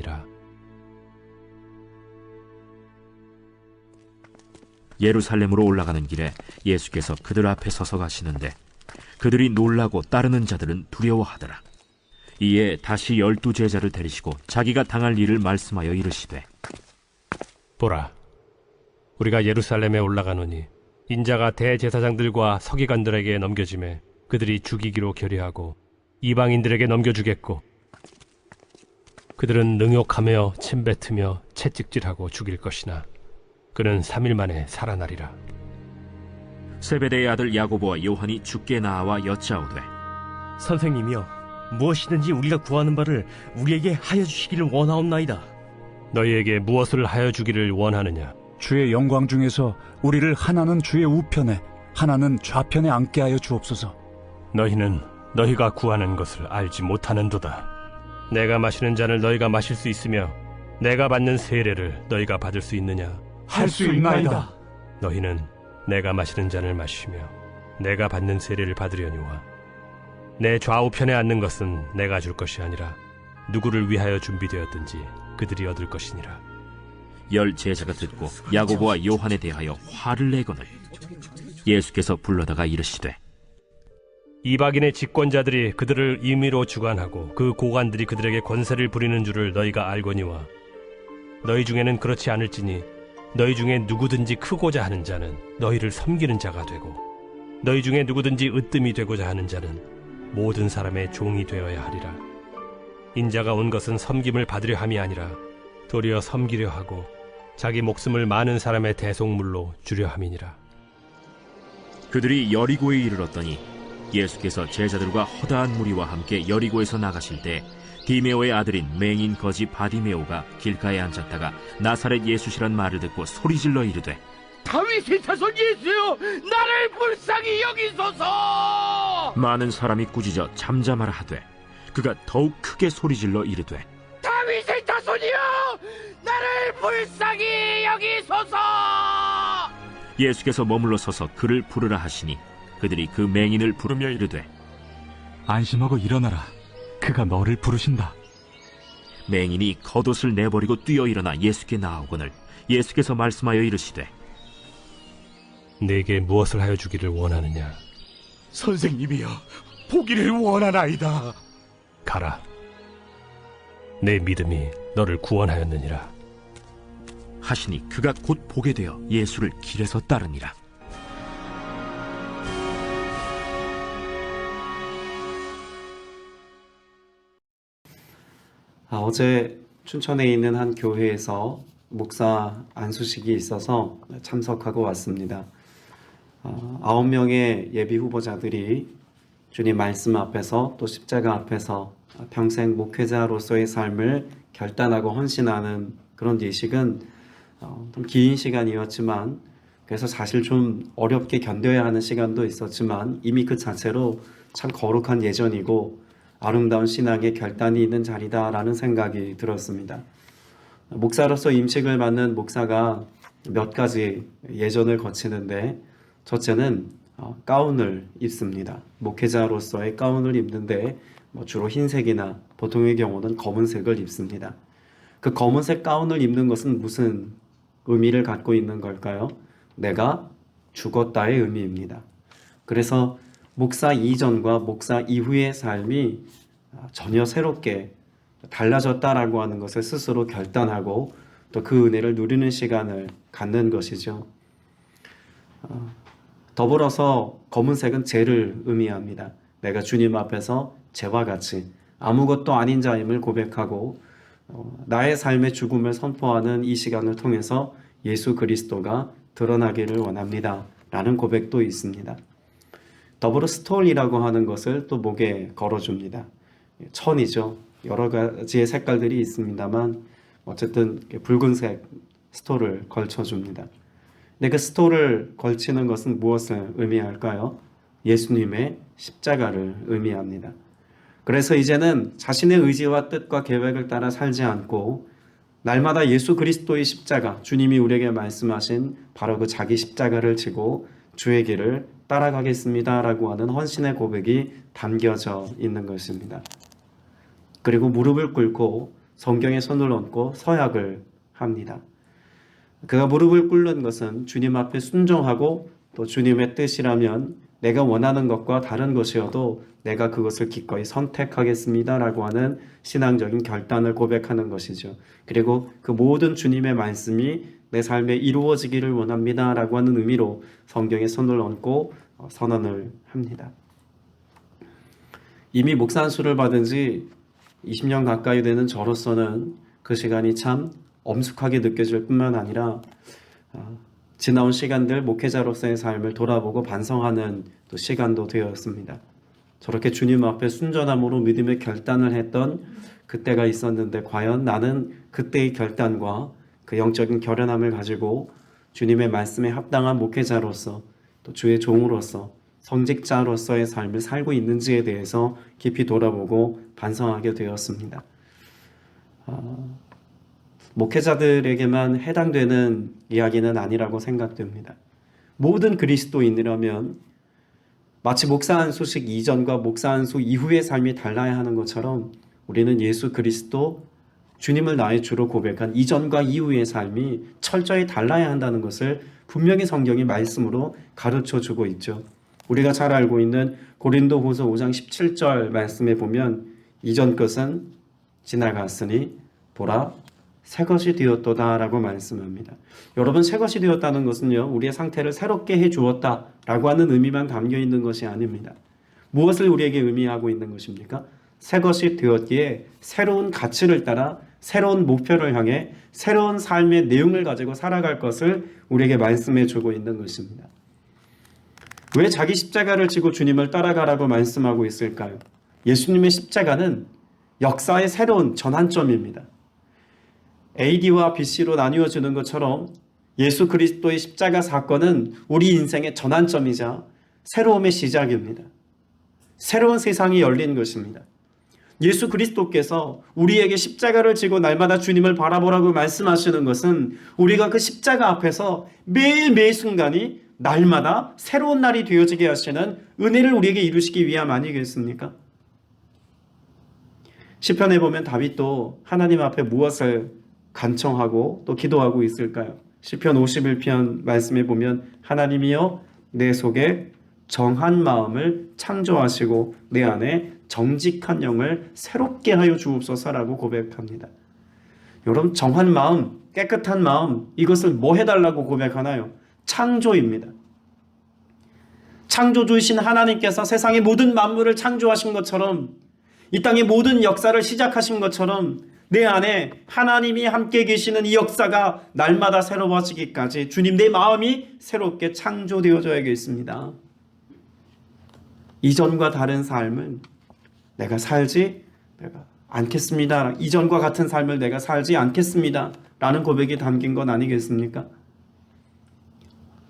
하니라. 예루살렘으로 올라가는 길에 예수께서 그들 앞에 서서 가시는데 그들이 놀라고 따르는 자들은 두려워하더라. 이에 다시 12 제자를 데리시고 자기가 당할 일을 말씀하여 이르시되, 보라, 우리가 예루살렘에 올라가노니 인자가 대제사장들과 서기관들에게 넘겨지매 그들이 죽이기로 결의하고 이방인들에게 넘겨주겠고, 그들은 능욕하며 침뱉으며 채찍질하고 죽일 것이나 그는 3일 만에 살아나리라. 세베대의 아들 야고보와 요한이 주께 나와 여짜오되, 선생님이여, 무엇이든지 우리가 구하는 바를 우리에게 하여 주시기를 원하옵나이다. 너희에게 무엇을 하여 주기를 원하느냐? 주의 영광 중에서 우리를 하나는 주의 우편에 하나는 좌편에 앉게 하여 주옵소서. 너희는 너희가 구하는 것을 알지 못하는도다. 내가 마시는 잔을 너희가 마실 수 있으며 내가 받는 세례를 너희가 받을 수 있느냐? 할 수 있나이다. 너희는 내가 마시는 잔을 마시며 내가 받는 세례를 받으려니와 내 좌우편에 앉는 것은 내가 줄 것이 아니라 누구를 위하여 준비되었든지 그들이 얻을 것이니라. 10 제자가 듣고 야고보와 요한에 대하여 화를 내거늘 예수께서 불러다가 이르시되, 이방인의 집권자들이 그들을 임의로 주관하고 그 고관들이 그들에게 권세를 부리는 줄을 너희가 알거니와 너희 중에는 그렇지 않을지니 너희 중에 누구든지 크고자 하는 자는 너희를 섬기는 자가 되고 너희 중에 누구든지 으뜸이 되고자 하는 자는 모든 사람의 종이 되어야 하리라. 인자가 온 것은 섬김을 받으려 함이 아니라 도리어 섬기려 하고 자기 목숨을 많은 사람의 대속물로 주려 함이니라. 그들이 여리고에 이르렀더니 예수께서 제자들과 허다한 무리와 함께 여리고에서 나가실 때 디메오의 아들인 맹인 거지 바디메오가 길가에 앉았다가 나사렛 예수시란 말을 듣고 소리질러 이르되, 다윗의 자손 예수여, 나를 불쌍히 여기소서. 많은 사람이 꾸짖어 잠잠하라 하되 그가 더욱 크게 소리질러 이르되, 다윗의 자손이여, 나를 불쌍히 여기소서. 예수께서 머물러 서서 그를 부르라 하시니 그들이 그 맹인을 부르며 이르되, 안심하고 일어나라. 그가 너를 부르신다. 맹인이 겉옷을 내버리고 뛰어 일어나 예수께 나아오거늘 예수께서 말씀하여 이르시되, 내게 무엇을 하여 주기를 원하느냐? 선생님이여, 보기를 원하나이다. 가라. 내 믿음이 너를 구원하였느니라. 하시니 그가 곧 보게 되어 예수를 길에서 따르니라. 어제 춘천에 있는 한 교회에서 목사 안수식이 있어서 참석하고 왔습니다. 9명의 예비 후보자들이 주님 말씀 앞에서 또 십자가 앞에서 평생 목회자로서의 삶을 결단하고 헌신하는 그런 예식은 좀 긴 시간이었지만, 그래서 사실 좀 어렵게 견뎌야 하는 시간도 있었지만 이미 그 자체로 참 거룩한 예전이고 아름다운 신앙의 결단이 있는 자리다라는 생각이 들었습니다. 목사로서 임직을 맡는 목사가 몇 가지 예전을 거치는데, 첫째는 가운을 입습니다. 목회자로서의 가운을 입는데 주로 흰색이나 보통의 경우는 검은색을 입습니다. 그 검은색 가운을 입는 것은 무슨 의미를 갖고 있는 걸까요? 내가 죽었다의 의미입니다. 그래서 목사 이전과 목사 이후의 삶이 전혀 새롭게 달라졌다라고 하는 것을 스스로 결단하고 또 그 은혜를 누리는 시간을 갖는 것이죠. 더불어서 검은색은 죄를 의미합니다. 내가 주님 앞에서 죄와 같이 아무것도 아닌 자임을 고백하고 나의 삶의 죽음을 선포하는 이 시간을 통해서 예수 그리스도가 드러나기를 원합니다 라는 고백도 있습니다. 더불어 스톨이라고 하는 것을 또 목에 걸어줍니다. 천이죠. 여러 가지의 색깔들이 있습니다만 어쨌든 붉은색 스톨을 걸쳐줍니다. 근데 그 스톨을 걸치는 것은 무엇을 의미할까요? 예수님의 십자가를 의미합니다. 그래서 이제는 자신의 의지와 뜻과 계획을 따라 살지 않고 날마다 예수 그리스도의 십자가, 주님이 우리에게 말씀하신 바로 그 자기 십자가를 지고 주의 길을 따라가겠습니다 라고 하는 헌신의 고백이 담겨져 있는 것입니다. 그리고 무릎을 꿇고 성경에 손을 얹고 서약을 합니다. 그가 무릎을 꿇는 것은 주님 앞에 순종하고 또 주님의 뜻이라면 내가 원하는 것과 다른 것이어도 내가 그것을 기꺼이 선택하겠습니다라고 하는 신앙적인 결단을 고백하는 것이죠. 그리고 그 모든 주님의 말씀이 내 삶에 이루어지기를 원합니다라고 하는 의미로 성경에 손을 얹고 선언을 합니다. 이미 목사 안수를 받은 지 20년 가까이 되는 저로서는 그 시간이 참 엄숙하게 느껴질 뿐만 아니라 지나온 시간들 목회자로서의 삶을 돌아보고 반성하는 또 시간도 되었습니다. 저렇게 주님 앞에 순전함으로 믿음의 결단을 했던 그때가 있었는데 과연 나는 그때의 결단과 그 영적인 결연함을 가지고 주님의 말씀에 합당한 목회자로서 또 주의 종으로서 성직자로서의 삶을 살고 있는지에 대해서 깊이 돌아보고 반성하게 되었습니다. 목회자들에게만 해당되는 이야기는 아니라고 생각됩니다. 모든 그리스도인이라면 마치 목사 안수식 이전과 목사 안수 이후의 삶이 달라야 하는 것처럼 우리는 예수 그리스도 주님을 나의 주로 고백한 이전과 이후의 삶이 철저히 달라야 한다는 것을 분명히 성경이 말씀으로 가르쳐주고 있죠. 우리가 잘 알고 있는 고린도후서 5장 17절 말씀에 보면 이전 것은 지나갔으니 보라 새 것이 되었도다 라고 말씀합니다. 여러분, 새 것이 되었다는 것은요, 우리의 상태를 새롭게 해주었다 라고 하는 의미만 담겨 있는 것이 아닙니다. 무엇을 우리에게 의미하고 있는 것입니까? 새 것이 되었기에 새로운 가치를 따라 새로운 목표를 향해 새로운 삶의 내용을 가지고 살아갈 것을 우리에게 말씀해 주고 있는 것입니다. 왜 자기 십자가를 지고 주님을 따라가라고 말씀하고 있을까요? 예수님의 십자가는 역사의 새로운 전환점입니다. AD와 BC로 나뉘어지는 것처럼 예수 그리스도의 십자가 사건은 우리 인생의 전환점이자 새로움의 시작입니다. 새로운 세상이 열린 것입니다. 예수 그리스도께서 우리에게 십자가를 지고 날마다 주님을 바라보라고 말씀하시는 것은 우리가 그 십자가 앞에서 매일 순간이 날마다 새로운 날이 되어지게 하시는 은혜를 우리에게 이루시기 위함 아니겠습니까? 시편에 보면 다윗도 하나님 앞에 무엇을 간청하고 또 기도하고 있을까요? 시편 51편 말씀에 보면 하나님이여 내 속에 정한 마음을 창조하시고 내 안에 정직한 영을 새롭게 하여 주옵소서라고 고백합니다. 여러분, 정한 마음, 깨끗한 마음, 이것을 뭐 해달라고 고백하나요? 창조입니다. 창조주이신 하나님께서 세상의 모든 만물을 창조하신 것처럼 이 땅의 모든 역사를 시작하신 것처럼 내 안에 하나님이 함께 계시는 이 역사가 날마다 새로워지기까지 주님 내 마음이 새롭게 창조되어져야겠습니다. 이전과 다른 삶을 내가 살지 않겠습니다. 이전과 같은 삶을 내가 살지 않겠습니다. 라는 고백이 담긴 건 아니겠습니까?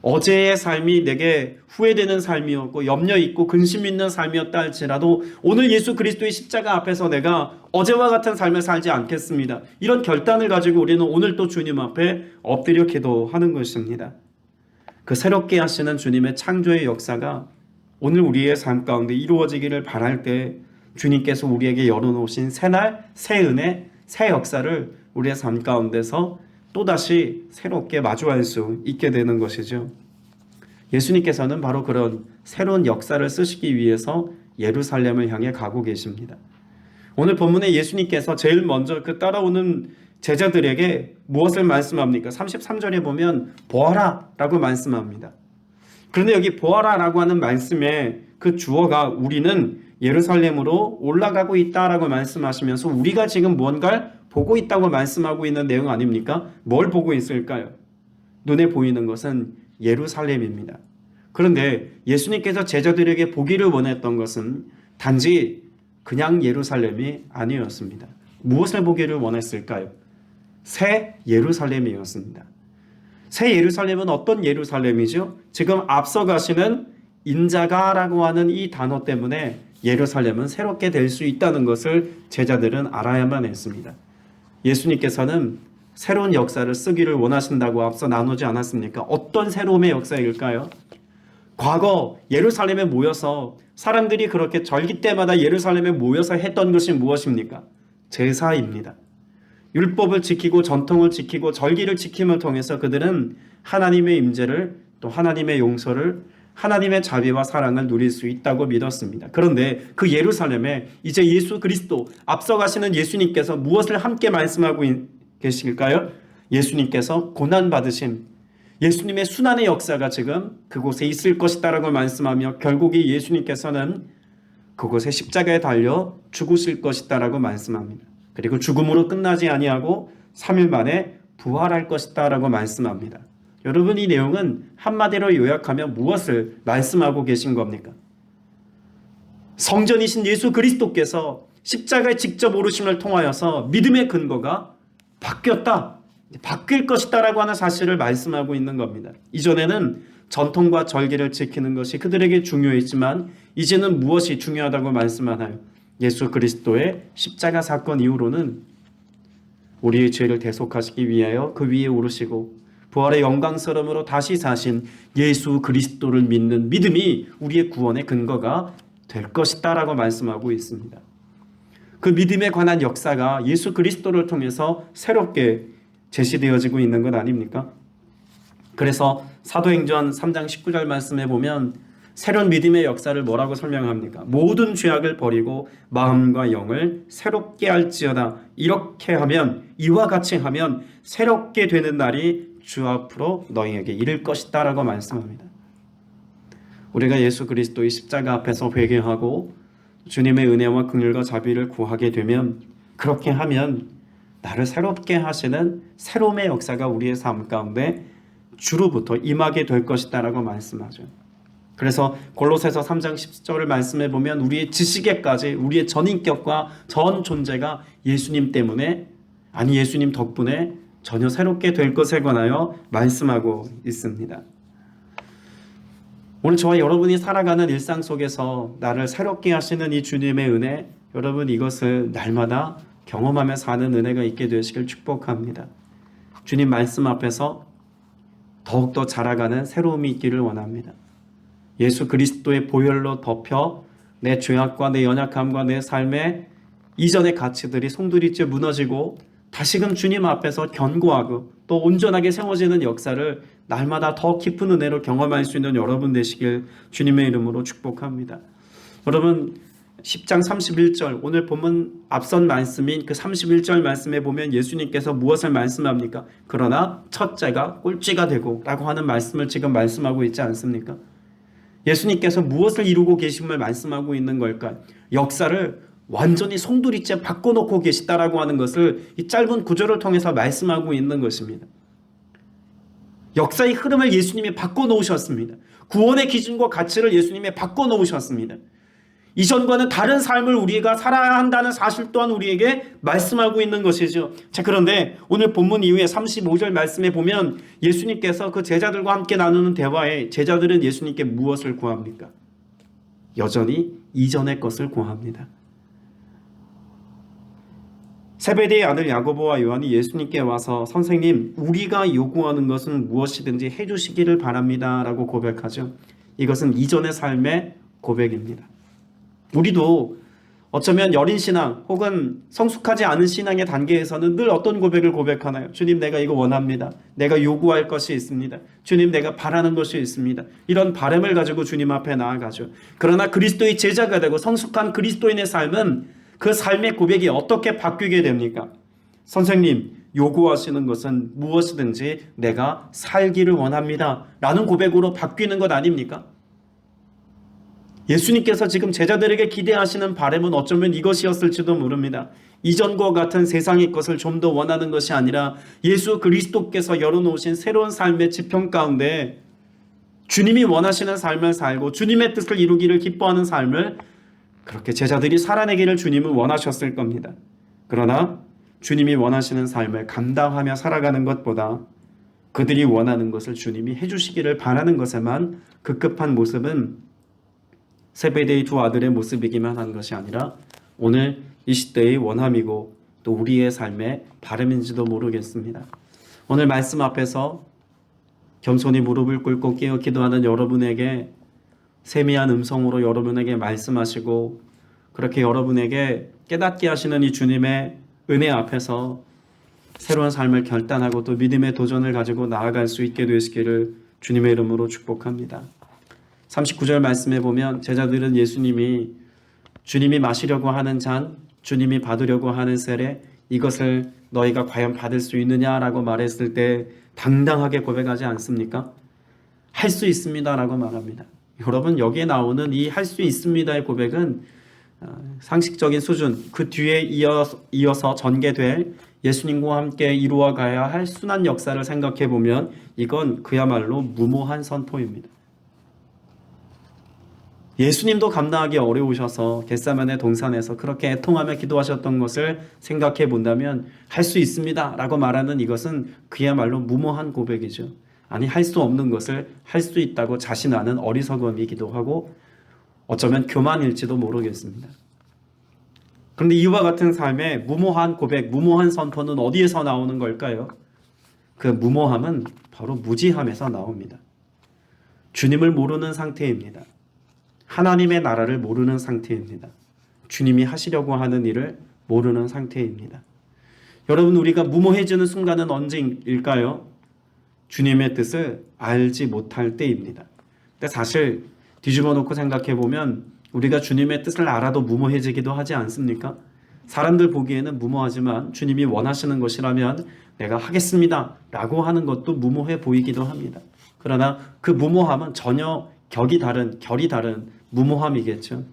어제의 삶이 내게 후회되는 삶이었고 염려 있고 근심 있는 삶이었다 할지라도 오늘 예수 그리스도의 십자가 앞에서 내가 어제와 같은 삶을 살지 않겠습니다. 이런 결단을 가지고 우리는 오늘 또 주님 앞에 엎드려 기도하는 것입니다. 그 새롭게 하시는 주님의 창조의 역사가 오늘 우리의 삶 가운데 이루어지기를 바랄 때 주님께서 우리에게 열어놓으신 새날, 새 은혜, 새 역사를 우리의 삶 가운데서 또다시 새롭게 마주할 수 있게 되는 것이죠. 예수님께서는 바로 그런 새로운 역사를 쓰시기 위해서 예루살렘을 향해 가고 계십니다. 오늘 본문에 예수님께서 제일 먼저 그 따라오는 제자들에게 무엇을 말씀합니까? 33절에 보면 보아라 라고 말씀합니다. 그런데 여기 보아라 라고 하는 말씀에 그 주어가 우리는 예루살렘으로 올라가고 있다라고 말씀하시면서 우리가 지금 무언가를 보고 있다고 말씀하고 있는 내용 아닙니까? 뭘 보고 있을까요? 눈에 보이는 것은 예루살렘입니다. 그런데 예수님께서 제자들에게 보기를 원했던 것은 단지 그냥 예루살렘이 아니었습니다. 무엇을 보기를 원했을까요? 새 예루살렘이었습니다. 새 예루살렘은 어떤 예루살렘이죠? 지금 앞서 가시는 인자가라고 하는 이 단어 때문에 예루살렘은 새롭게 될 수 있다는 것을 제자들은 알아야만 했습니다. 예수님께서는 새로운 역사를 쓰기를 원하신다고 앞서 나누지 않았습니까? 어떤 새로움의 역사일까요? 과거 예루살렘에 모여서 사람들이 그렇게 절기 때마다 예루살렘에 모여서 했던 것이 무엇입니까? 제사입니다. 율법을 지키고 전통을 지키고 절기를 지킴을 통해서 그들은 하나님의 임재를 또 하나님의 용서를 하나님의 자비와 사랑을 누릴 수 있다고 믿었습니다. 그런데 그 예루살렘에 이제 예수 그리스도 앞서가시는 예수님께서 무엇을 함께 말씀하고 계실까요? 예수님께서 고난받으심, 예수님의 순환의 역사가 지금 그곳에 있을 것이다라고 말씀하며 결국에 예수님께서는 그곳에 십자가에 달려 죽으실 것이다라고 말씀합니다. 그리고 죽음으로 끝나지 아니하고 3일 만에 부활할 것이다라고 말씀합니다. 여러분, 이 내용은 한마디로 요약하면 무엇을 말씀하고 계신 겁니까? 성전이신 예수 그리스도께서 십자가에 직접 오르심을 통하여서 믿음의 근거가 바뀌었다, 바뀔 것이다라고 하는 사실을 말씀하고 있는 겁니다. 이전에는 전통과 절기를 지키는 것이 그들에게 중요했지만 이제는 무엇이 중요하다고 말씀하나요? 예수 그리스도의 십자가 사건 이후로는 우리의 죄를 대속하시기 위하여 그 위에 오르시고 부활의 영광스러움으로 다시 사신 예수 그리스도를 믿는 믿음이 우리의 구원의 근거가 될 것이다라고 말씀하고 있습니다. 그 믿음에 관한 역사가 예수 그리스도를 통해서 새롭게 제시되어지고 있는 것 아닙니까? 그래서 사도행전 3장 19절 말씀에 보면 새로운 믿음의 역사를 뭐라고 설명합니까? 모든 죄악을 버리고 마음과 영을 새롭게 할지어다. 이렇게 하면, 이와 같이 하면 새롭게 되는 날이 주 앞으로 너희에게 이를 것이다 라고 말씀합니다. 우리가 예수 그리스도의 십자가 앞에서 회개하고 주님의 은혜와 긍휼과 자비를 구하게 되면, 그렇게 하면 나를 새롭게 하시는 새로움의 역사가 우리의 삶 가운데 주로부터 임하게 될 것이다 라고 말씀하죠. 그래서 골로새서 3장 10절을 말씀해 보면 우리의 지식에까지 우리의 전인격과 전 존재가 예수님 때문에, 아니 예수님 덕분에 전혀 새롭게 될 것에 관하여 말씀하고 있습니다. 오늘 저와 여러분이 살아가는 일상 속에서 나를 새롭게 하시는 이 주님의 은혜, 여러분 이것을 날마다 경험하며 사는 은혜가 있게 되시길 축복합니다. 주님 말씀 앞에서 더욱더 자라가는 새로움이 있기를 원합니다. 예수 그리스도의 보혈로 덮여 내 죄악과 내 연약함과 내 삶의 이전의 가치들이 송두리째 무너지고 다시금 주님 앞에서 견고하고 또 온전하게 세워지는 역사를 날마다 더 깊은 은혜로 경험할 수 있는 여러분 되시길 주님의 이름으로 축복합니다. 여러분 10장 31절 오늘 본문 앞선 말씀인 그 31절 말씀에 보면 예수님께서 무엇을 말씀합니까? 그러나 첫째가 꼴찌가 되고 라고 하는 말씀을 지금 말씀하고 있지 않습니까? 예수님께서 무엇을 이루고 계심을 말씀하고 있는 걸까요? 역사를 완전히 송두리째 바꿔놓고 계시다라고 하는 것을 이 짧은 구절을 통해서 말씀하고 있는 것입니다. 역사의 흐름을 예수님이 바꿔놓으셨습니다. 구원의 기준과 가치를 예수님이 바꿔놓으셨습니다. 이전과는 다른 삶을 우리가 살아야 한다는 사실 또한 우리에게 말씀하고 있는 것이죠. 자, 그런데 오늘 본문 이후에 35절 말씀에 보면 예수님께서 그 제자들과 함께 나누는 대화에 제자들은 예수님께 무엇을 구합니까? 여전히 이전의 것을 구합니다. 세베대의 아들 야고보와 요한이 예수님께 와서 선생님, 우리가 요구하는 것은 무엇이든지 해주시기를 바랍니다 라고 고백하죠. 이것은 이전의 삶의 고백입니다. 우리도 어쩌면 여린 신앙 혹은 성숙하지 않은 신앙의 단계에서는 늘 어떤 고백을 고백하나요? 주님, 내가 이거 원합니다. 내가 요구할 것이 있습니다. 주님, 내가 바라는 것이 있습니다. 이런 바람을 가지고 주님 앞에 나아가죠. 그러나 그리스도의 제자가 되고 성숙한 그리스도인의 삶은 그 삶의 고백이 어떻게 바뀌게 됩니까? 선생님, 요구하시는 것은 무엇이든지 내가 살기를 원합니다 라는 고백으로 바뀌는 것 아닙니까? 예수님께서 지금 제자들에게 기대하시는 바람은 어쩌면 이것이었을지도 모릅니다. 이전과 같은 세상의 것을 좀 더 원하는 것이 아니라 예수 그리스도께서 열어놓으신 새로운 삶의 지평 가운데 주님이 원하시는 삶을 살고 주님의 뜻을 이루기를 기뻐하는 삶을 그렇게 제자들이 살아내기를 주님은 원하셨을 겁니다. 그러나 주님이 원하시는 삶을 감당하며 살아가는 것보다 그들이 원하는 것을 주님이 해주시기를 바라는 것에만 급급한 모습은 세베대의 두 아들의 모습이기만 한 것이 아니라 오늘 이 시대의 원함이고 또 우리의 삶의 바람인지도 모르겠습니다. 오늘 말씀 앞에서 겸손히 무릎을 꿇고 깨어 기도하는 여러분에게 세미한 음성으로 여러분에게 말씀하시고 그렇게 여러분에게 깨닫게 하시는 이 주님의 은혜 앞에서 새로운 삶을 결단하고 또 믿음의 도전을 가지고 나아갈 수 있게 되시기를 주님의 이름으로 축복합니다. 39절 말씀에 보면 제자들은 주님이 마시려고 하는 잔, 주님이 받으려고 하는 세례, 이것을 너희가 과연 받을 수 있느냐라고 말했을 때 당당하게 고백하지 않습니까? 할 수 있습니다라고 말합니다. 여러분, 여기에 나오는 이 할 수 있습니다의 고백은 상식적인 수준, 그 뒤에 이어서 전개될 예수님과 함께 이루어 가야 할 순환 역사를 생각해 보면 이건 그야말로 무모한 선포입니다. 예수님도 감당하기 어려우셔서 겟세마네 동산에서 그렇게 애통하며 기도하셨던 것을 생각해 본다면 할 수 있습니다 라고 말하는 이것은 그야말로 무모한 고백이죠. 아니, 할 수 없는 것을 할 수 있다고 자신하는 어리석음이기도 하고 어쩌면 교만일지도 모르겠습니다. 그런데 이와 같은 삶의 무모한 고백, 무모한 선포는 어디에서 나오는 걸까요? 그 무모함은 바로 무지함에서 나옵니다. 주님을 모르는 상태입니다. 하나님의 나라를 모르는 상태입니다. 주님이 하시려고 하는 일을 모르는 상태입니다. 여러분, 우리가 무모해지는 순간은 언제일까요? 주님의 뜻을 알지 못할 때입니다. 근데 사실 뒤집어 놓고 생각해 보면 우리가 주님의 뜻을 알아도 무모해지기도 하지 않습니까? 사람들 보기에는 무모하지만 주님이 원하시는 것이라면 내가 하겠습니다 라고 하는 것도 무모해 보이기도 합니다. 그러나 그 무모함은 전혀 결이 다른 무모함이겠죠.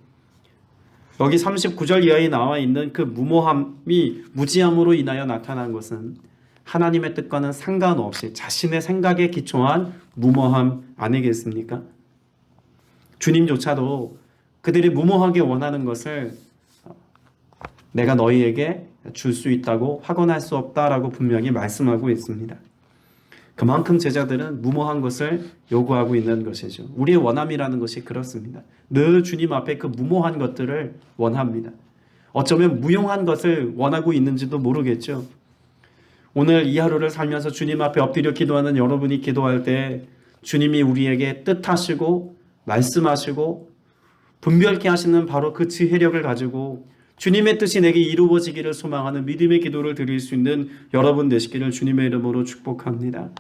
여기 39절 이하에 나와 있는 그 무모함이 무지함으로 인하여 나타난 것은 하나님의 뜻과는 상관없이 자신의 생각에 기초한 무모함 아니겠습니까? 주님조차도 그들이 무모하게 원하는 것을 내가 너희에게 줄 수 있다고 확언할 수 없다라고 분명히 말씀하고 있습니다. 그만큼 제자들은 무모한 것을 요구하고 있는 것이죠. 우리의 원함이라는 것이 그렇습니다. 늘 주님 앞에 그 무모한 것들을 원합니다. 어쩌면 무용한 것을 원하고 있는지도 모르겠죠. 오늘 이 하루를 살면서 주님 앞에 엎드려 기도하는 여러분이 기도할 때 주님이 우리에게 뜻하시고 말씀하시고 분별케 하시는 바로 그 지혜력을 가지고 주님의 뜻이 내게 이루어지기를 소망하는 믿음의 기도를 드릴 수 있는 여러분 되시기를 주님의 이름으로 축복합니다.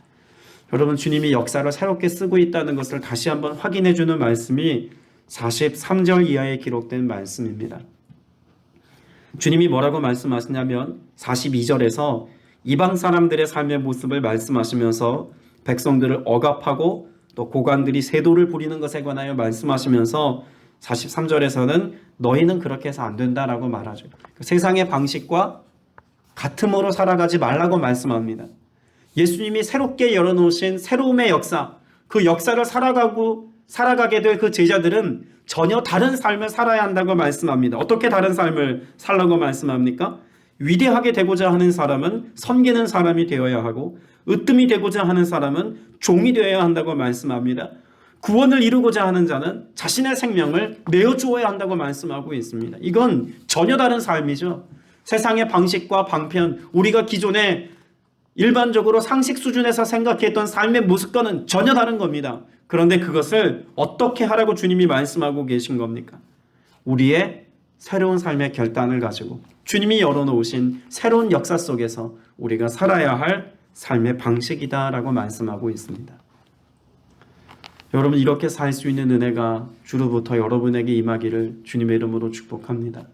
여러분, 주님이 역사를 새롭게 쓰고 있다는 것을 다시 한번 확인해 주는 말씀이 43절 이하에 기록된 말씀입니다. 주님이 뭐라고 말씀하시냐면 42절에서 이방 사람들의 삶의 모습을 말씀하시면서 백성들을 억압하고 또 고관들이 세도를 부리는 것에 관하여 말씀하시면서 43절에서는 너희는 그렇게 해서 안 된다라고 말하죠. 세상의 방식과 같음으로 살아가지 말라고 말씀합니다. 예수님이 새롭게 열어놓으신 새로움의 역사, 그 역사를 살아가게 될 그 제자들은 전혀 다른 삶을 살아야 한다고 말씀합니다. 어떻게 다른 삶을 살라고 말씀합니까? 위대하게 되고자 하는 사람은 섬기는 사람이 되어야 하고 으뜸이 되고자 하는 사람은 종이 되어야 한다고 말씀합니다. 구원을 이루고자 하는 자는 자신의 생명을 내어주어야 한다고 말씀하고 있습니다. 이건 전혀 다른 삶이죠. 세상의 방식과 방편, 우리가 기존에 일반적으로 상식 수준에서 생각했던 삶의 모습과는 전혀 다른 겁니다. 그런데 그것을 어떻게 하라고 주님이 말씀하고 계신 겁니까? 우리의 새로운 삶의 결단을 가지고 주님이 열어놓으신 새로운 역사 속에서 우리가 살아야 할 삶의 방식이다라고 말씀하고 있습니다. 여러분, 이렇게 살 수 있는 은혜가 주로부터 여러분에게 임하기를 주님의 이름으로 축복합니다.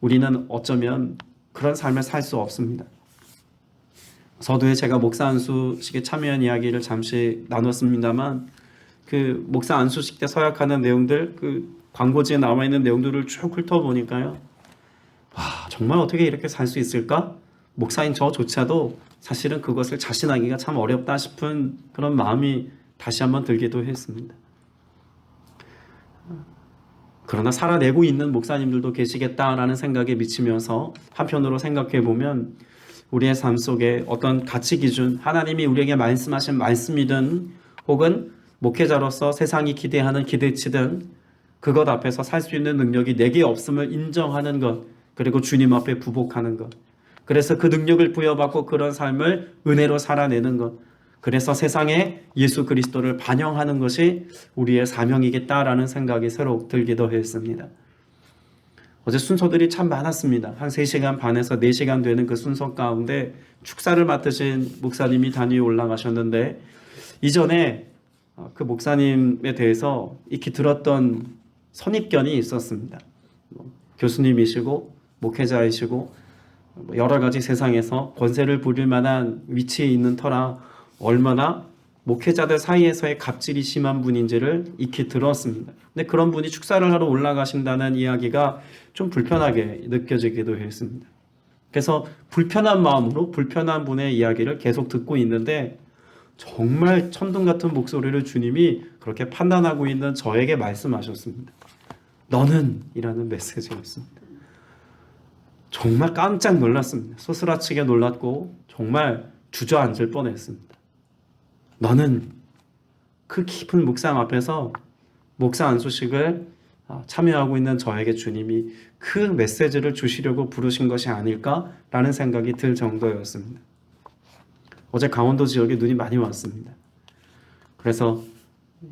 우리는 어쩌면 그런 삶을 살 수 없습니다. 서두에 제가 목사 안수식에 참여한 이야기를 잠시 나눴습니다만 그 목사 안수식 때 서약하는 내용들, 그 광고지에 나와 있는 내용들을 쭉 훑어보니까요, 와, 정말 어떻게 이렇게 살 수 있을까? 목사인 저조차도 사실은 그것을 자신하기가 참 어렵다 싶은 그런 마음이 다시 한번 들기도 했습니다. 그러나 살아내고 있는 목사님들도 계시겠다라는 생각에 미치면서 한편으로 생각해 보면 우리의 삶 속에 어떤 가치 기준, 하나님이 우리에게 말씀하신 말씀이든 혹은 목회자로서 세상이 기대하는 기대치든 그것 앞에서 살 수 있는 능력이 내게 없음을 인정하는 것, 그리고 주님 앞에 부복하는 것, 그래서 그 능력을 부여받고 그런 삶을 은혜로 살아내는 것, 그래서 세상에 예수 그리스도를 반영하는 것이 우리의 사명이겠다라는 생각이 새로 들기도 했습니다. 어제 순서들이 참 많았습니다. 한 3시간 반에서 4시간 되는 그 순서 가운데 축사를 맡으신 목사님이 단위에 올라가셨는데, 이전에 그 목사님에 대해서 익히 들었던 선입견이 있었습니다. 교수님이시고 목회자이시고 여러 가지 세상에서 권세를 부릴 만한 위치에 있는 터라 얼마나 목회자들 사이에서의 갑질이 심한 분인지를 익히 들었습니다. 근데 그런 분이 축사를 하러 올라가신다는 이야기가 좀 불편하게 느껴지기도 했습니다. 그래서 불편한 마음으로 불편한 분의 이야기를 계속 듣고 있는데, 정말 천둥 같은 목소리를 주님이 그렇게 판단하고 있는 저에게 말씀하셨습니다. 너는 이라는 메시지였습니다. 정말 깜짝 놀랐습니다. 소스라치게 놀랐고 정말 주저앉을 뻔했습니다. 너는, 그 깊은 묵상 앞에서 목사 안수식을 참여하고 있는 저에게 주님이 그 메시지를 주시려고 부르신 것이 아닐까라는 생각이 들 정도였습니다. 어제 강원도 지역에 눈이 많이 왔습니다. 그래서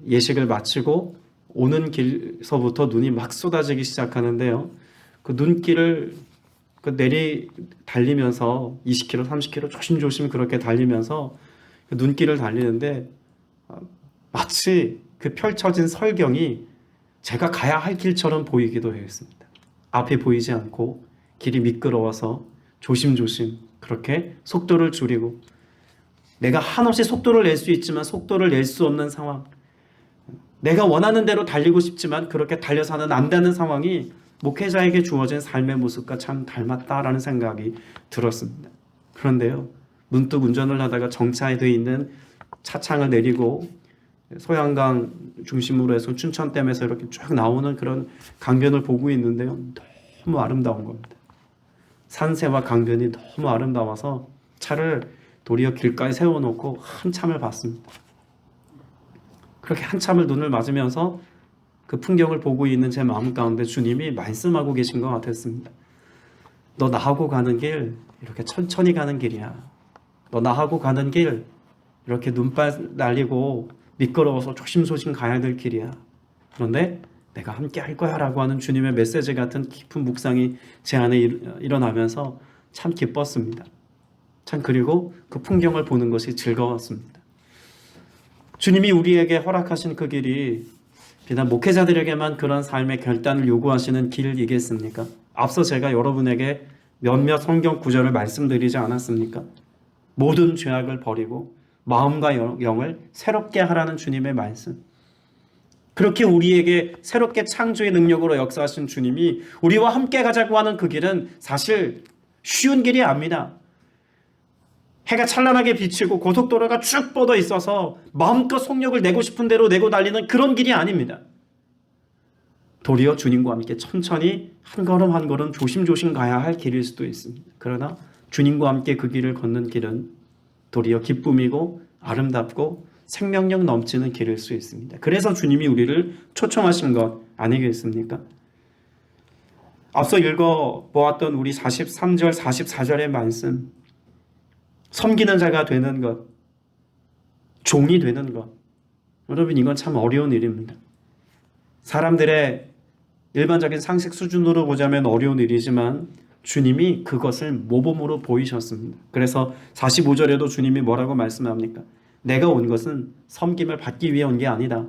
예식을 마치고 오는 길서부터 눈이 막 쏟아지기 시작하는데요. 그 눈길을 달리면서 20km, 30km 조심조심 그렇게 달리면서 그 눈길을 달리는데, 마치 그 펼쳐진 설경이 제가 가야 할 길처럼 보이기도 했습니다. 앞이 보이지 않고 길이 미끄러워서 조심조심 그렇게 속도를 줄이고, 내가 한없이 속도를 낼 수 있지만 속도를 낼 수 없는 상황, 내가 원하는 대로 달리고 싶지만 그렇게 달려서는 안 되는 상황이 목회자에게 주어진 삶의 모습과 참 닮았다라는 생각이 들었습니다. 그런데요, 문득 운전을 하다가 정차에 되어 있는 차창을 내리고 소양강 중심으로 해서 춘천댐에서 이렇게 쭉 나오는 그런 강변을 보고 있는데요, 너무 아름다운 겁니다. 산세와 강변이 너무 아름다워서 차를 도리어 길가에 세워놓고 한참을 봤습니다. 그렇게 한참을 눈을 맞으면서 그 풍경을 보고 있는 제 마음 가운데 주님이 말씀하고 계신 것 같았습니다. 너 나하고 가는 길 이렇게 천천히 가는 길이야. 너 나하고 가는 길 이렇게 눈발 날리고 미끄러워서 조심조심 가야 될 길이야. 그런데 내가 함께 할 거야 라고 하는 주님의 메시지 같은 깊은 묵상이 제 안에 일어나면서 참 기뻤습니다. 참 그리고 그 풍경을 보는 것이 즐거웠습니다. 주님이 우리에게 허락하신 그 길이 비단 목회자들에게만 그런 삶의 결단을 요구하시는 길이겠습니까? 앞서 제가 여러분에게 몇몇 성경 구절을 말씀드리지 않았습니까? 모든 죄악을 버리고 마음과 영을 새롭게 하라는 주님의 말씀. 그렇게 우리에게 새롭게 창조의 능력으로 역사하신 주님이 우리와 함께 가자고 하는 그 길은 사실 쉬운 길이 아닙니다. 해가 찬란하게 비치고 고속도로가 쭉 뻗어 있어서 마음껏 속력을 내고 싶은 대로 내고 달리는 그런 길이 아닙니다. 도리어 주님과 함께 천천히 한 걸음 한 걸음 조심조심 가야 할 길일 수도 있습니다. 그러나 주님과 함께 그 길을 걷는 길은 도리어 기쁨이고 아름답고 생명력 넘치는 길일 수 있습니다. 그래서 주님이 우리를 초청하신 것 아니겠습니까? 앞서 읽어보았던 우리 43절, 44절의 말씀, 섬기는 자가 되는 것, 종이 되는 것, 여러분 이건 참 어려운 일입니다. 사람들의 일반적인 상식 수준으로 보자면 어려운 일이지만 주님이 그것을 모범으로 보이셨습니다. 그래서 45절에도 주님이 뭐라고 말씀합니까? 내가 온 것은 섬김을 받기 위해 온 게 아니다.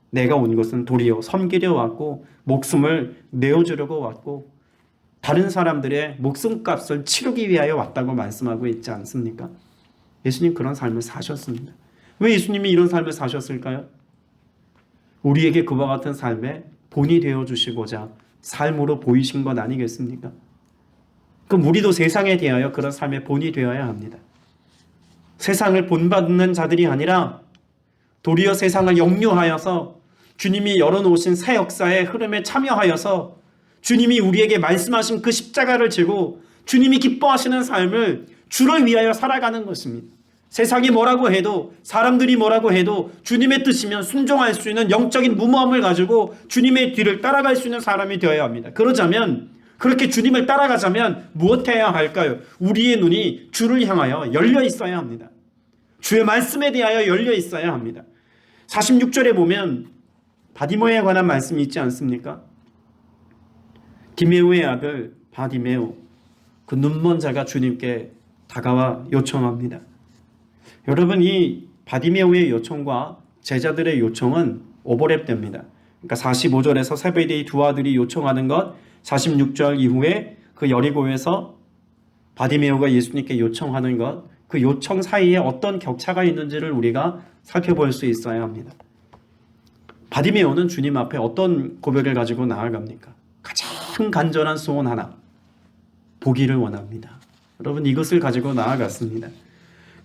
내가 온 것은 도리어 섬기려 왔고 목숨을 내어주려고 왔고 다른 사람들의 목숨값을 치르기 위하여 왔다고 말씀하고 있지 않습니까? 예수님 그런 삶을 사셨습니다. 왜 예수님이 이런 삶을 사셨을까요? 우리에게 그와 같은 삶의 본이 되어주시고자 삶으로 보이신 것 아니겠습니까? 그럼 우리도 세상에 대하여 그런 삶의 본이 되어야 합니다. 세상을 본받는 자들이 아니라 도리어 세상을 역류하여서 주님이 열어놓으신 새 역사의 흐름에 참여하여서 주님이 우리에게 말씀하신 그 십자가를 지고 주님이 기뻐하시는 삶을 주를 위하여 살아가는 것입니다. 세상이 뭐라고 해도 사람들이 뭐라고 해도 주님의 뜻이면 순종할 수 있는 영적인 무모함을 가지고 주님의 뒤를 따라갈 수 있는 사람이 되어야 합니다. 그러자면 그렇게 주님을 따라가자면 무엇해야 할까요? 우리의 눈이 주를 향하여 열려 있어야 합니다. 주의 말씀에 대하여 열려 있어야 합니다. 46절에 보면 바디모에 관한 말씀이 있지 않습니까? 디메오의 아들 바디메오, 그 눈먼 자가 주님께 다가와 요청합니다. 여러분, 이 바디메오의 요청과 제자들의 요청은 오버랩됩니다. 그러니까 45절에서 세베데의 두 아들이 요청하는 것, 46절 이후에 그 여리고에서 바디메오가 예수님께 요청하는 것, 그 요청 사이에 어떤 격차가 있는지를 우리가 살펴볼 수 있어야 합니다. 바디메오는 주님 앞에 어떤 고백을 가지고 나아갑니까? 가장 간절한 소원 하나, 보기를 원합니다. 여러분, 이것을 가지고 나아갔습니다.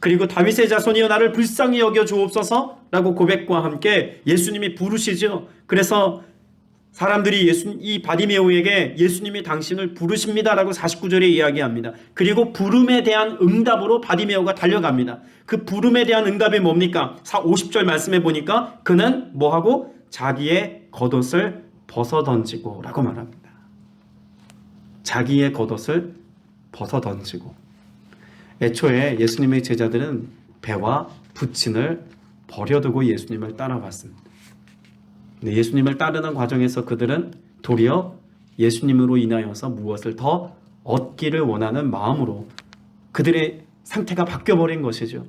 그리고 다윗의 자손이여 나를 불쌍히 여겨 주옵소서 라고 고백과 함께 예수님이 부르시죠. 그래서 사람들이 이 바디메오에게 예수님이 당신을 부르십니다 라고 49절에 이야기합니다. 그리고 부름에 대한 응답으로 바디메오가 달려갑니다. 그 부름에 대한 응답이 뭡니까? 50절 말씀해 보니까 그는 뭐하고? 자기의 겉옷을 벗어던지고 라고 말합니다. 자기의 겉옷을 벗어던지고. 애초에 예수님의 제자들은 배와 부친을 버려두고 예수님을 따라갔습니다. 근데 예수님을 따르는 과정에서 그들은 도리어 예수님으로 인하여서 무엇을 더 얻기를 원하는 마음으로 그들의 상태가 바뀌어버린 것이죠.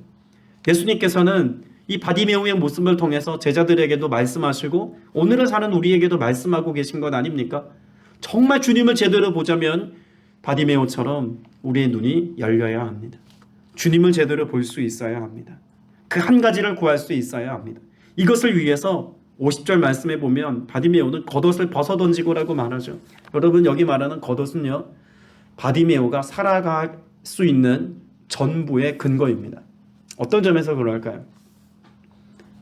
예수님께서는 이 바디메오의 모습을 통해서 제자들에게도 말씀하시고 오늘을 사는 우리에게도 말씀하고 계신 것 아닙니까? 정말 주님을 제대로 보자면 바디메오처럼 우리의 눈이 열려야 합니다. 주님을 제대로 볼 수 있어야 합니다. 그 한 가지를 구할 수 있어야 합니다. 이것을 위해서 50절 말씀에 보면 바디메오는 겉옷을 벗어던지고라고 말하죠. 여러분, 여기 말하는 겉옷은요, 바디메오가 살아갈 수 있는 전부의 근거입니다. 어떤 점에서 그럴까요?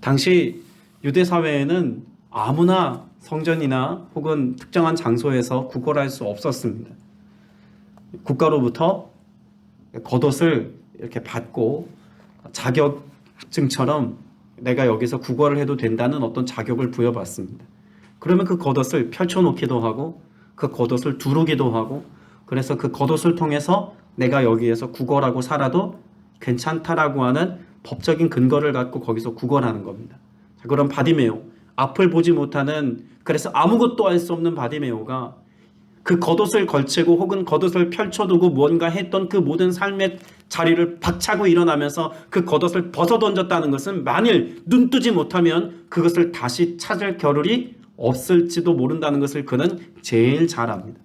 당시 유대 사회에는 아무나 성전이나 혹은 특정한 장소에서 구걸할 수 없었습니다. 국가로부터 겉옷을 이렇게 받고 자격증처럼 내가 여기서 구걸을 해도 된다는 어떤 자격을 부여받습니다. 그러면 그 겉옷을 펼쳐놓기도 하고 그 겉옷을 두르기도 하고, 그래서 그 겉옷을 통해서 내가 여기에서 구걸하고 살아도 괜찮다라고 하는 법적인 근거를 갖고 거기서 구걸하는 겁니다. 자, 그럼 바디메오, 앞을 보지 못하는, 그래서 아무것도 할 수 없는 바디메오가 그 겉옷을 걸치고 혹은 겉옷을 펼쳐두고 무언가 했던 그 모든 삶의 자리를 박차고 일어나면서 그 겉옷을 벗어던졌다는 것은 만일 눈 뜨지 못하면 그것을 다시 찾을 겨를이 없을지도 모른다는 것을 그는 제일 잘 압니다.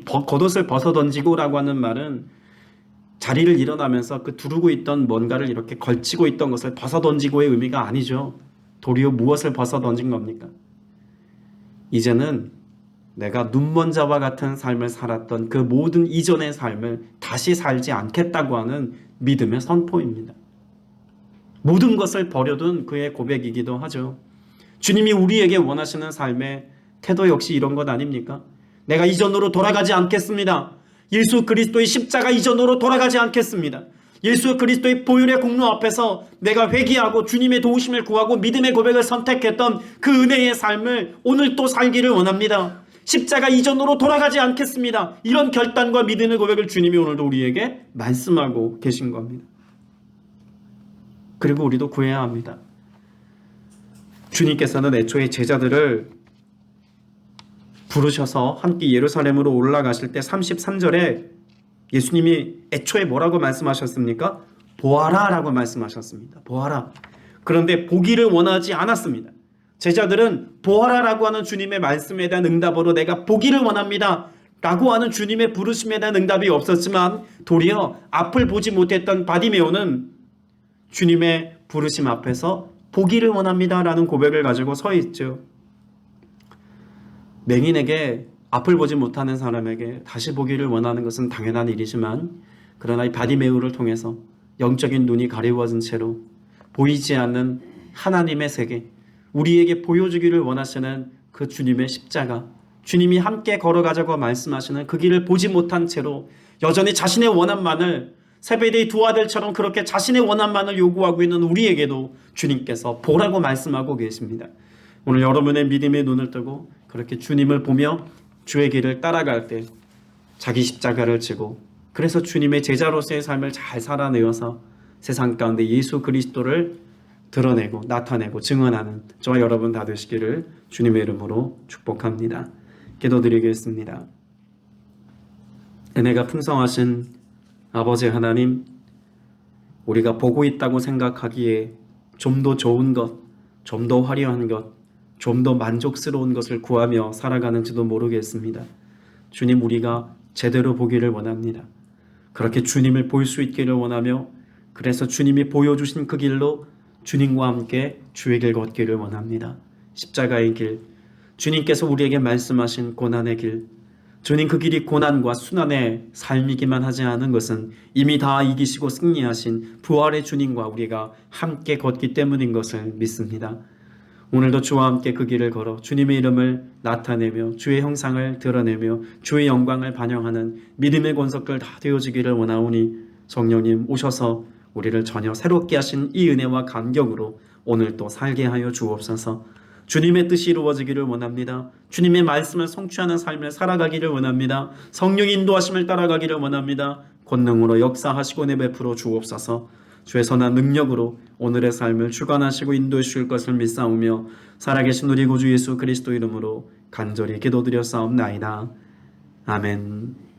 겉옷을 벗어던지고라고 하는 말은 자리를 일어나면서 그 두르고 있던 뭔가를 이렇게 걸치고 있던 것을 벗어던지고의 의미가 아니죠. 도리어 무엇을 벗어던진 겁니까? 이제는 내가 눈먼 자와 같은 삶을 살았던 그 모든 이전의 삶을 다시 살지 않겠다고 하는 믿음의 선포입니다. 모든 것을 버려둔 그의 고백이기도 하죠. 주님이 우리에게 원하시는 삶의 태도 역시 이런 것 아닙니까? 내가 이전으로 돌아가지 않겠습니다. 예수 그리스도의 십자가 이전으로 돌아가지 않겠습니다. 예수 그리스도의 보혈의 공로 앞에서 내가 회개하고 주님의 도우심을 구하고 믿음의 고백을 선택했던 그 은혜의 삶을 오늘 또 살기를 원합니다. 십자가 이전으로 돌아가지 않겠습니다. 이런 결단과 믿음의 고백을 주님이 오늘도 우리에게 말씀하고 계신 겁니다. 그리고 우리도 구해야 합니다. 주님께서는 애초에 제자들을 부르셔서 함께 예루살렘으로 올라가실 때 33절에 예수님이 애초에 뭐라고 말씀하셨습니까? 보아라 라고 말씀하셨습니다. 보아라. 그런데 보기를 원하지 않았습니다. 제자들은 보아라 라고 하는 주님의 말씀에 대한 응답으로 내가 보기를 원합니다 라고 하는 주님의 부르심에 대한 응답이 없었지만 도리어 앞을 보지 못했던 바디메오는 주님의 부르심 앞에서 보기를 원합니다 라는 고백을 가지고 서 있죠. 맹인에게 앞을 보지 못하는 사람에게 다시 보기를 원하는 것은 당연한 일이지만, 그러나 이 바디메오를 통해서 영적인 눈이 가리워진 채로 보이지 않는 하나님의 세계, 우리에게 보여주기를 원하시는 그 주님의 십자가, 주님이 함께 걸어가자고 말씀하시는 그 길을 보지 못한 채로 여전히 자신의 원함만을, 세베데의 두 아들처럼 그렇게 자신의 원함만을 요구하고 있는 우리에게도 주님께서 보라고 말씀하고 계십니다. 오늘 여러분의 믿음의 눈을 뜨고 그렇게 주님을 보며 주의 길을 따라갈 때 자기 십자가를 지고, 그래서 주님의 제자로서의 삶을 잘 살아내어서 세상 가운데 예수 그리스도를 드러내고 나타내고 증언하는 저와 여러분 다 되시기를 주님의 이름으로 축복합니다. 기도드리겠습니다. 은혜가 풍성하신 아버지 하나님, 우리가 보고 있다고 생각하기에 좀 더 좋은 것, 좀 더 화려한 것, 좀 더 만족스러운 것을 구하며 살아가는지도 모르겠습니다. 주님, 우리가 제대로 보기를 원합니다. 그렇게 주님을 볼 수 있기를 원하며, 그래서 주님이 보여주신 그 길로 주님과 함께 주의 길 걷기를 원합니다. 십자가의 길, 주님께서 우리에게 말씀하신 고난의 길, 주님 그 길이 고난과 순환의 삶이기만 하지 않은 것은 이미 다 이기시고 승리하신 부활의 주님과 우리가 함께 걷기 때문인 것을 믿습니다. 오늘도 주와 함께 그 길을 걸어 주님의 이름을 나타내며 주의 형상을 드러내며 주의 영광을 반영하는 믿음의 권속들 다 되어지기를 원하오니, 성령님 오셔서 우리를 전혀 새롭게 하신 이 은혜와 감격으로 오늘 또 살게 하여 주옵소서. 주님의 뜻이 이루어지기를 원합니다. 주님의 말씀을 성취하는 삶을 살아가기를 원합니다. 성령의 인도하심을 따라가기를 원합니다. 권능으로 역사하시고 내베풀어 주옵소서. 주의 선한 능력으로 오늘의 삶을 주관하시고 인도해 주실 것을 믿사오며 살아계신 우리 구주 예수 그리스도 이름으로 간절히 기도드렸사옵나이다. 아멘.